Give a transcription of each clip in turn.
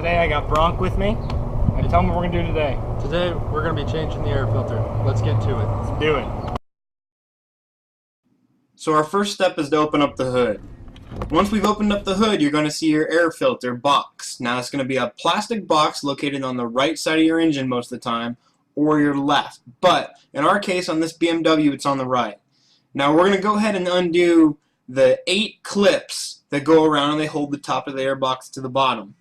Today I got Bronk with me. And tell me what we're going to do today. Today we're going to be changing the air filter. Let's get to it. Let's do it. So our first step is to open up the hood. Once we've opened up the hood, you're going to see your air filter box. Now it's going to be a plastic box located on the right side of your engine most of the time, or your left. But in our case, on this BMW, it's on the right. Now we're going to go ahead and undo the 8 clips that go around and they hold the top of the air box to the bottom.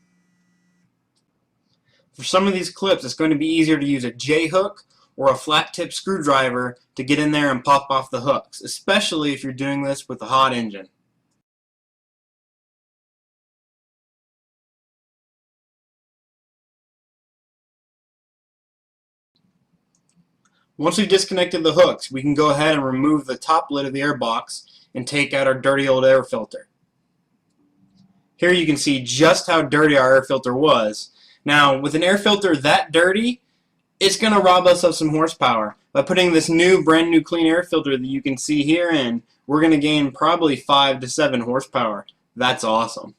For some of these clips, it's going to be easier to use a J-hook or a flat tip screwdriver to get in there and pop off the hooks, especially if you're doing this with a hot engine. Once we've disconnected the hooks, we can go ahead and remove the top lid of the air box and take out our dirty old air filter. Here you can see just how dirty our air filter was. Now, with an air filter that dirty, it's going to rob us of some horsepower. By putting this brand new clean air filter that you can see here in, we're going to gain probably 5 to 7 horsepower. That's awesome.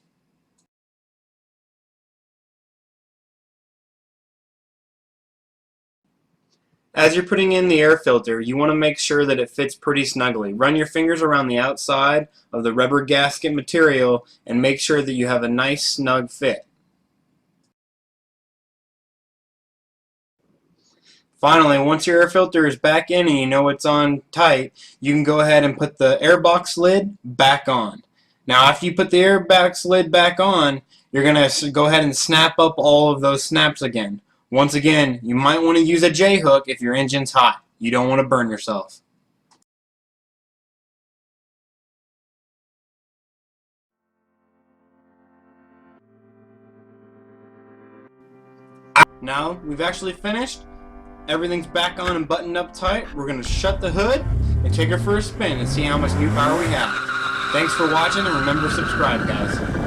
As you're putting in the air filter, you want to make sure that it fits pretty snugly. Run your fingers around the outside of the rubber gasket material and make sure that you have a nice snug fit. Finally, once your air filter is back in and you know it's on tight, you can go ahead and put the airbox lid back on. Now after you put the airbox lid back on, you're going to go ahead and snap up all of those snaps again. Once again, you might want to use a J-hook if your engine's hot. You don't want to burn yourself. Now we've actually finished. Everything's back on and buttoned up tight. We're going to shut the hood and take her for a spin and see how much new power we have. Thanks for watching, and remember to subscribe, guys.